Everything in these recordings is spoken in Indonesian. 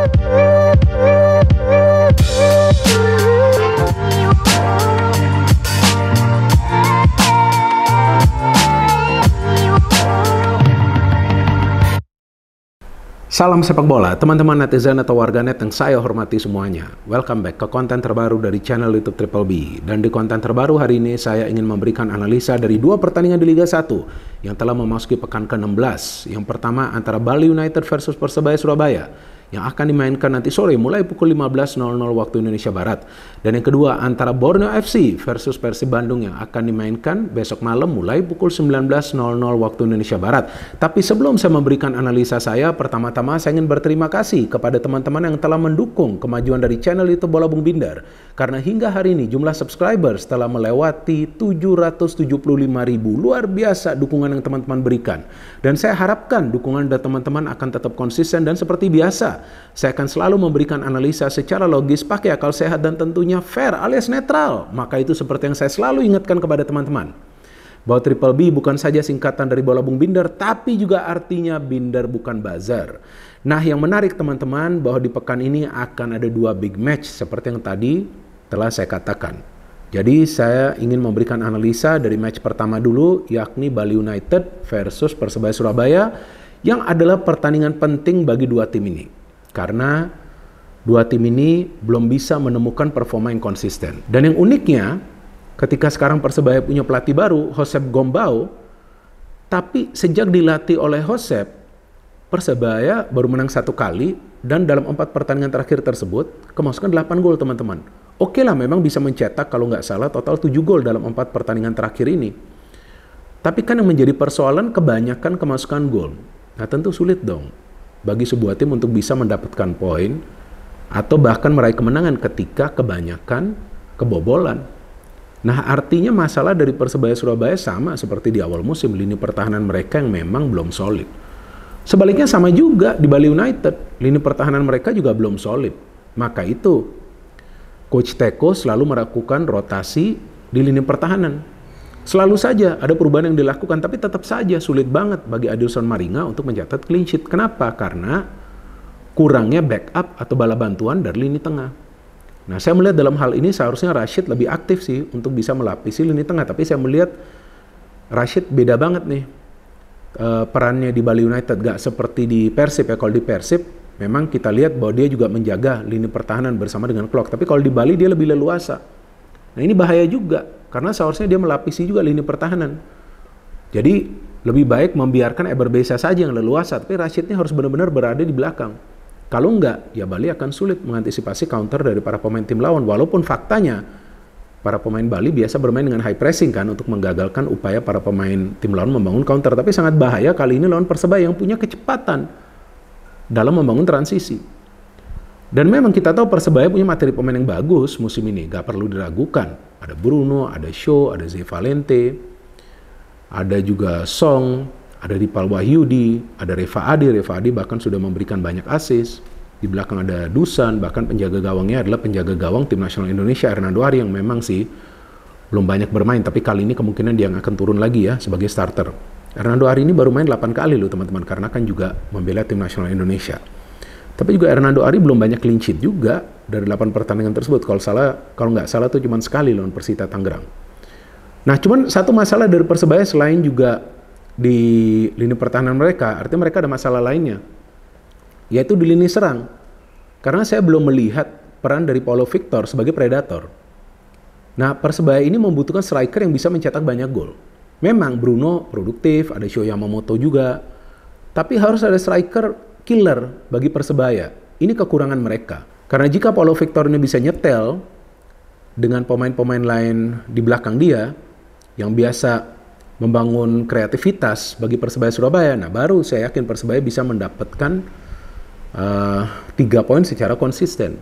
Salam sepak bola, teman-teman netizen atau warganet yang saya hormati semuanya. Welcome back ke konten terbaru dari channel YouTube Triple B. Dan di konten terbaru hari ini saya ingin memberikan analisa dari dua pertandingan di Liga 1 yang telah memasuki pekan ke-16. Yang pertama antara Bali United versus Persebaya Surabaya yang akan dimainkan nanti sore mulai pukul 15.00 waktu Indonesia Barat. Dan yang kedua antara Borneo FC versus Persib Bandung yang akan dimainkan besok malam mulai pukul 19.00 waktu Indonesia Barat. Tapi sebelum saya memberikan analisa saya, pertama-tama saya ingin berterima kasih kepada teman-teman yang telah mendukung kemajuan dari channel YouTube Bola Bung Binder. Karena hingga hari ini jumlah subscribers telah melewati 775.000. Luar biasa dukungan yang teman-teman berikan. Dan saya harapkan dukungan dari teman-teman akan tetap konsisten dan seperti biasa. Saya akan selalu memberikan analisa secara logis, pakai akal sehat dan tentunya fair alias netral. Maka itu seperti yang saya selalu ingatkan kepada teman-teman. Bahwa Triple B bukan saja singkatan dari Bola Bung Binder, tapi juga artinya Binder bukan bazar. Nah yang menarik teman-teman, bahwa di pekan ini akan ada dua big match seperti yang tadi telah saya katakan. Jadi saya ingin memberikan analisa dari match pertama dulu, yakni Bali United versus Persebaya Surabaya, yang adalah pertandingan penting bagi dua tim ini. Karena dua tim ini belum bisa menemukan performa yang konsisten. Dan yang uniknya, ketika sekarang Persebaya punya pelatih baru, Josep Gombau, tapi sejak dilatih oleh Josep, Persebaya baru menang 1 kali, dan dalam 4 pertandingan terakhir tersebut, kemasukan 8 gol teman-teman. Oke lah, memang bisa mencetak kalau nggak salah total 7 gol dalam 4 pertandingan terakhir ini. Tapi kan yang menjadi persoalan kebanyakan kemasukan gol. Nah tentu sulit dong bagi sebuah tim untuk bisa mendapatkan poin atau bahkan meraih kemenangan ketika kebanyakan kebobolan. Nah artinya masalah dari Persebaya Surabaya sama seperti di awal musim, lini pertahanan mereka yang memang belum solid. Sebaliknya sama juga di Bali United, lini pertahanan mereka juga belum solid. Maka itu Coach Teko selalu melakukan rotasi di lini pertahanan. Selalu saja ada perubahan yang dilakukan, tapi tetap saja sulit banget bagi Adilson Maringa untuk mencatat clean sheet. Kenapa? Karena kurangnya backup atau bala bantuan dari lini tengah. Nah, saya melihat dalam hal ini seharusnya Rashid lebih aktif sih untuk bisa melapisi lini tengah. Tapi saya melihat Rashid beda banget nih perannya di Bali United. Gak seperti di Persib ya. Kalau di Persib memang kita lihat bahwa dia juga menjaga lini pertahanan bersama dengan Klok. Tapi kalau di Bali dia lebih leluasa. Nah ini bahaya juga, karena seharusnya dia melapisi juga lini pertahanan. Jadi lebih baik membiarkan Eber Beza saja yang leluasa, tapi Rashid ini harus benar-benar berada di belakang. Kalau enggak, ya Bali akan sulit mengantisipasi counter dari para pemain tim lawan. Walaupun faktanya, para pemain Bali biasa bermain dengan high pressing kan, untuk menggagalkan upaya para pemain tim lawan membangun counter. Tapi sangat bahaya kali ini lawan Persebaya yang punya kecepatan dalam membangun transisi. Dan memang kita tahu Persebaya punya materi pemain yang bagus musim ini, gak perlu diragukan. Ada Bruno, ada Shaw, ada Zé Valente, ada juga Song, ada Dipal Wahyudi, ada Reva Adi bahkan sudah memberikan banyak assist. Di belakang ada Dusan, bahkan penjaga gawangnya adalah penjaga gawang tim nasional Indonesia, Hernando Ari, yang memang sih belum banyak bermain, tapi kali ini kemungkinan dia akan turun lagi ya sebagai starter. Hernando Ari ini baru main 8 kali loh teman-teman, karena kan juga membela tim nasional Indonesia. Tapi juga Hernando Ari belum banyak clean sheet juga dari 8 pertandingan tersebut. Kalau nggak salah tuh cuma sekali lawan Persita Tangerang. Nah, cuman satu masalah dari Persebaya selain juga di lini pertahanan mereka, artinya mereka ada masalah lainnya, yaitu di lini serang. Karena saya belum melihat peran dari Paulo Victor sebagai predator. Nah, Persebaya ini membutuhkan striker yang bisa mencetak banyak gol. Memang Bruno produktif, ada Sho Yamamoto juga, tapi harus ada striker killer bagi Persebaya. Ini kekurangan mereka. Karena jika Paulo Victor ini bisa nyetel dengan pemain-pemain lain di belakang dia yang biasa membangun kreativitas bagi Persebaya Surabaya, nah baru saya yakin Persebaya bisa mendapatkan 3 poin secara konsisten.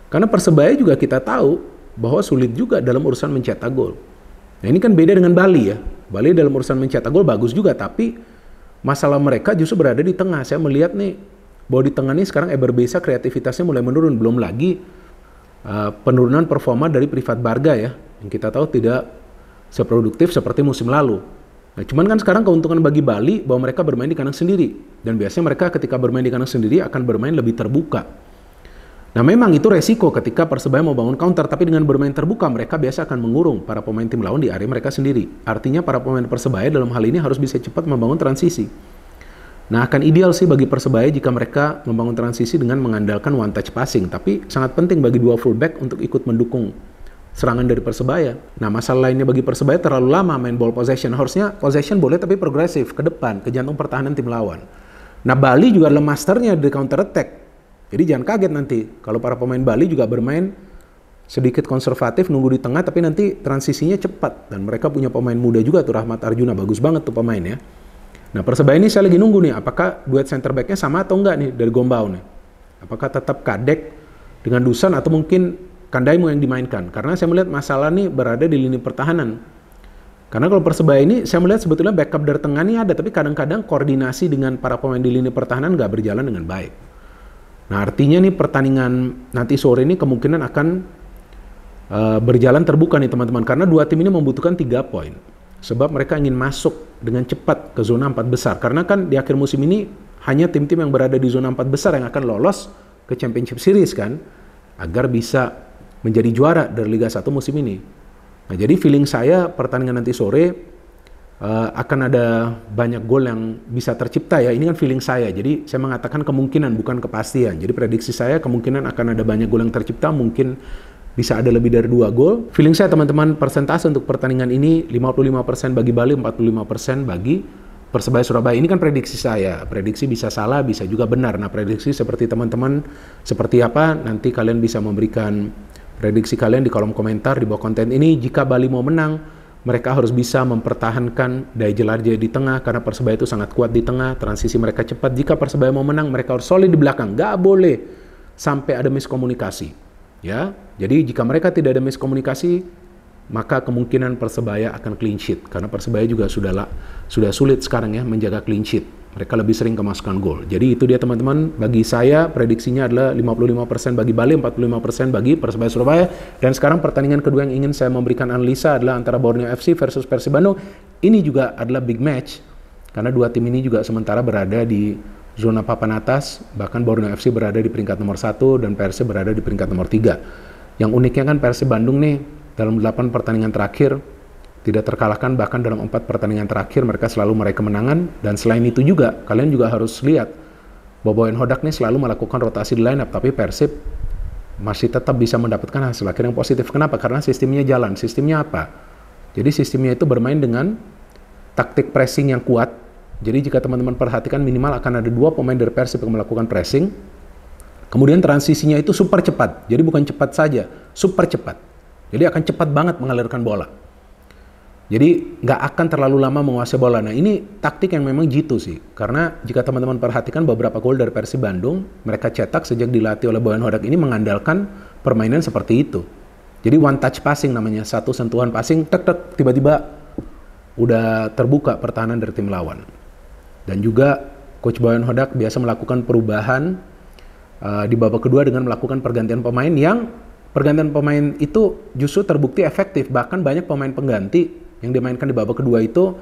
Karena Persebaya juga kita tahu bahwa sulit juga dalam urusan mencetak gol. Nah ini kan beda dengan Bali ya. Bali dalam urusan mencetak gol bagus juga, tapi masalah mereka justru berada di tengah. Saya melihat nih bahwa di tengah ini sekarang Eber Beza kreativitasnya mulai menurun. Belum lagi penurunan performa dari Privat Barga ya, yang kita tahu tidak seproduktif seperti musim lalu. Nah, cuman kan sekarang keuntungan bagi Bali bahwa mereka bermain di kandang sendiri. Dan biasanya mereka ketika bermain di kandang sendiri akan bermain lebih terbuka. Nah memang itu resiko ketika Persebaya mau bangun counter, tapi dengan bermain terbuka mereka biasa akan mengurung para pemain tim lawan di area mereka sendiri. Artinya para pemain Persebaya dalam hal ini harus bisa cepat membangun transisi. Nah akan ideal sih bagi Persebaya jika mereka membangun transisi dengan mengandalkan one touch passing, tapi sangat penting bagi dua fullback untuk ikut mendukung serangan dari Persebaya. Nah masalah lainnya bagi Persebaya terlalu lama main ball possession. Harusnya possession boleh tapi progresif ke depan, ke jantung pertahanan tim lawan. Nah Bali juga adalah masternya di counter attack. Jadi jangan kaget nanti kalau para pemain Bali juga bermain sedikit konservatif, nunggu di tengah, tapi nanti transisinya cepat. Dan mereka punya pemain muda juga tuh, Rahmat Arjuna, bagus banget tuh pemainnya. Nah Persebaya ini saya lagi nunggu nih, apakah duet center back-nya sama atau enggak nih dari Gombau nih. Apakah tetap Kadek dengan Dusan atau mungkin Kandaimu yang dimainkan. Karena saya melihat masalah nih berada di lini pertahanan. Karena kalau Persebaya ini saya melihat sebetulnya backup dari tengah ini ada, tapi kadang-kadang koordinasi dengan para pemain di lini pertahanan nggak berjalan dengan baik. Nah artinya nih pertandingan nanti sore ini kemungkinan akan berjalan terbuka nih teman-teman, karena dua tim ini membutuhkan 3 poin sebab mereka ingin masuk dengan cepat ke zona 4 besar, karena kan di akhir musim ini hanya tim-tim yang berada di zona 4 besar yang akan lolos ke Championship Series kan, agar bisa menjadi juara dari Liga 1 musim ini. Nah jadi feeling saya pertandingan nanti sore akan ada banyak gol yang bisa tercipta ya. Ini kan feeling saya, jadi saya mengatakan kemungkinan bukan kepastian. Jadi prediksi saya kemungkinan akan ada banyak gol yang tercipta, mungkin bisa ada lebih dari 2 gol. Feeling saya teman-teman, persentase untuk pertandingan ini 55% bagi Bali, 45% bagi Persebaya Surabaya. Ini kan prediksi saya, prediksi bisa salah, bisa juga benar. Nah prediksi seperti teman-teman seperti apa, nanti kalian bisa memberikan prediksi kalian di kolom komentar di bawah konten ini. Jika Bali mau menang, mereka harus bisa mempertahankan daya jelajah di tengah, karena Persebaya itu sangat kuat di tengah, transisi mereka cepat. Jika Persebaya mau menang, mereka harus solid di belakang, nggak boleh sampai ada miskomunikasi. Ya, jadi jika mereka tidak ada miskomunikasi, maka kemungkinan Persebaya akan clean sheet, karena Persebaya juga sudah sulit sekarang ya menjaga clean sheet. Mereka lebih sering kemasukan gol. Jadi itu dia teman-teman, bagi saya prediksinya adalah 55% bagi Bali, 45% bagi Persebaya Surabaya. Dan sekarang pertandingan kedua yang ingin saya memberikan analisa adalah antara Borneo FC versus Persib Bandung. Ini juga adalah big match, karena dua tim ini juga sementara berada di zona papan atas, bahkan Borneo FC berada di peringkat nomor 1 dan Persib berada di peringkat nomor 3. Yang uniknya kan Persib Bandung nih, dalam 8 pertandingan terakhir, tidak terkalahkan, bahkan dalam 4 pertandingan terakhir mereka selalu meraih kemenangan. Dan selain itu juga, kalian juga harus lihat Boboen Hodak nih selalu melakukan rotasi di line up, tapi Persib masih tetap bisa mendapatkan hasil akhir yang positif. Kenapa? Karena sistemnya jalan. Sistemnya apa? Jadi sistemnya itu bermain dengan taktik pressing yang kuat. Jadi jika teman-teman perhatikan, minimal akan ada 2 pemain dari Persib yang melakukan pressing. Kemudian transisinya itu super cepat. Jadi bukan cepat saja, super cepat. Jadi akan cepat banget mengalirkan bola. Jadi nggak akan terlalu lama menguasai bola. Nah ini taktik yang memang jitu sih. Karena jika teman-teman perhatikan beberapa gol dari Persib Bandung, mereka cetak sejak dilatih oleh Boyan Hodak ini mengandalkan permainan seperti itu. Jadi one touch passing namanya, satu sentuhan passing, tek-tek, tiba-tiba udah terbuka pertahanan dari tim lawan. Dan juga Coach Boyan Hodak biasa melakukan perubahan di babak kedua dengan melakukan pergantian pemain, yang pergantian pemain itu justru terbukti efektif. Bahkan banyak pemain pengganti yang dimainkan di babak kedua itu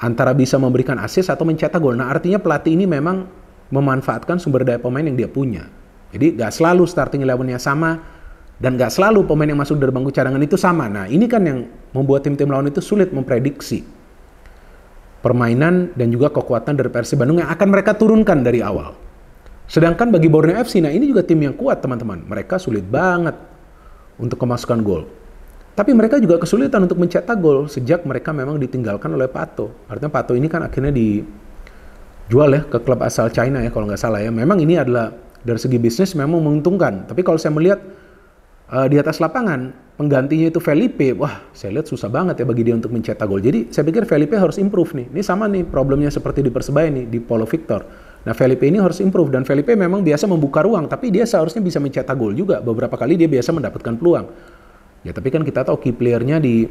antara bisa memberikan assist atau mencetak gol. Nah artinya pelatih ini memang memanfaatkan sumber daya pemain yang dia punya. Jadi gak selalu starting 11-nya sama, dan gak selalu pemain yang masuk dari bangku cadangan itu sama. Nah ini kan yang membuat tim-tim lawan itu sulit memprediksi permainan dan juga kekuatan dari Persib Bandung yang akan mereka turunkan dari awal. Sedangkan bagi Borneo FC, nah ini juga tim yang kuat teman-teman. Mereka sulit banget untuk kemasukan gol. Tapi mereka juga kesulitan untuk mencetak gol sejak mereka memang ditinggalkan oleh Pato. Artinya Pato ini kan akhirnya dijual ya ke klub asal China ya kalau nggak salah ya. Memang ini adalah dari segi bisnis memang menguntungkan. Tapi kalau saya melihat di atas lapangan penggantinya itu Felipe, wah saya lihat susah banget ya bagi dia untuk mencetak gol. Jadi saya pikir Felipe harus improve nih. Ini sama nih problemnya seperti di Persebaya nih, di Paulo Victor. Nah Felipe ini harus improve, dan Felipe memang biasa membuka ruang, tapi dia seharusnya bisa mencetak gol juga. Beberapa kali dia biasa mendapatkan peluang. Ya tapi kan kita tahu key player-nya di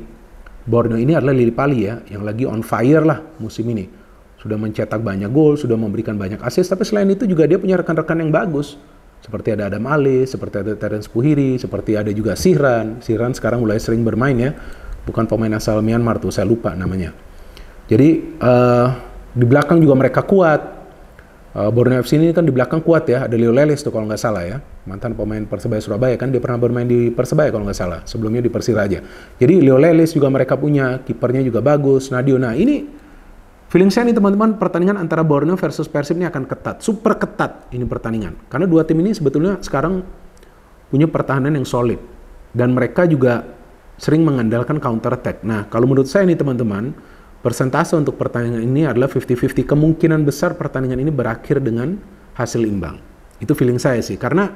Borneo ini adalah Lili Pali ya, yang lagi on fire lah musim ini. Sudah mencetak banyak gol, sudah memberikan banyak assist, tapi selain itu juga dia punya rekan-rekan yang bagus. Seperti ada Adam Ali, seperti ada Terence Puhiri, seperti ada juga Sihran. Sihran sekarang mulai sering bermain ya, bukan pemain asal Myanmar tuh, saya lupa namanya. Jadi di belakang juga mereka kuat. Borneo FC ini kan di belakang kuat ya, ada Leo Lelis tuh kalau nggak salah ya, mantan pemain Persebaya Surabaya kan, dia pernah bermain di Persebaya kalau nggak salah, sebelumnya di Persiraja. Jadi Leo Lelis juga mereka punya, kipernya juga bagus, Nadio. Nah ini feeling saya nih teman-teman, pertandingan antara Borneo versus Persib ini akan ketat, super ketat ini pertandingan. Karena dua tim ini sebetulnya sekarang punya pertahanan yang solid, dan mereka juga sering mengandalkan counter attack. Nah kalau menurut saya nih teman-teman, persentase untuk pertandingan ini adalah 50-50. Kemungkinan besar pertandingan ini berakhir dengan hasil imbang. Itu feeling saya sih. Karena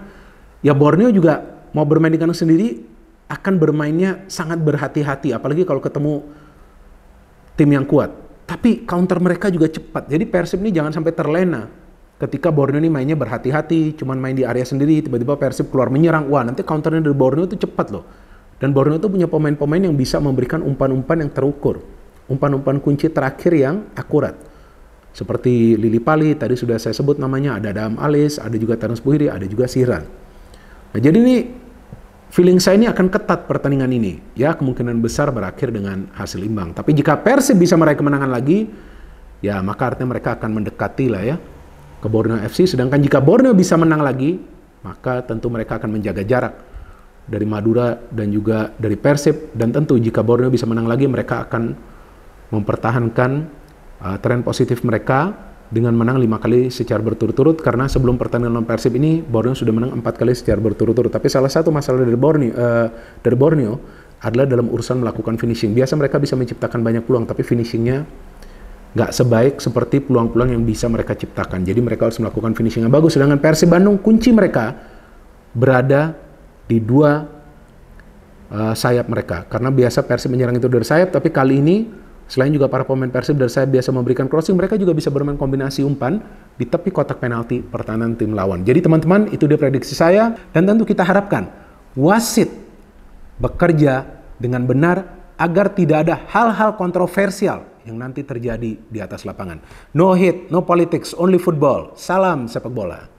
ya Borneo juga mau bermain di kandang sendiri akan bermainnya sangat berhati-hati. Apalagi kalau ketemu tim yang kuat. Tapi counter mereka juga cepat. Jadi Persib ini jangan sampai terlena. Ketika Borneo ini mainnya berhati-hati, cuman main di area sendiri, tiba-tiba Persib keluar menyerang. Wah nanti counternya dari Borneo itu cepat loh. Dan Borneo itu punya pemain-pemain yang bisa memberikan umpan-umpan yang terukur. Umpan-umpan kunci terakhir yang akurat. Seperti Lili Pali, tadi sudah saya sebut namanya, ada Adam Alis, ada juga Terence Buhiri, ada juga Siran. Nah jadi ini, feeling saya ini akan ketat pertandingan ini. Ya kemungkinan besar berakhir dengan hasil imbang. Tapi jika Persib bisa meraih kemenangan lagi, ya maka artinya mereka akan mendekati lah ya ke Borneo FC. Sedangkan jika Borneo bisa menang lagi, maka tentu mereka akan menjaga jarak dari Madura dan juga dari Persib. Dan tentu jika Borneo bisa menang lagi, mereka akan mempertahankan tren positif mereka dengan menang 5 kali secara berturut-turut, karena sebelum pertandingan lawan Persib ini Borneo sudah menang 4 kali secara berturut-turut. Tapi salah satu masalah dari Borneo adalah dalam urusan melakukan finishing. Biasa mereka bisa menciptakan banyak peluang, tapi finishingnya nggak sebaik seperti peluang-peluang yang bisa mereka ciptakan. Jadi mereka harus melakukan finishing yang bagus. Sedangkan Persib Bandung, kunci mereka berada di dua sayap mereka. Karena biasa Persib menyerang itu dari sayap, tapi kali ini selain juga para pemain Persib dari sayap biasa memberikan crossing, mereka juga bisa bermain kombinasi umpan di tepi kotak penalti pertahanan tim lawan. Jadi teman-teman, itu dia prediksi saya, dan tentu kita harapkan wasit bekerja dengan benar agar tidak ada hal-hal kontroversial yang nanti terjadi di atas lapangan. No hate, no politics, only football. Salam sepak bola.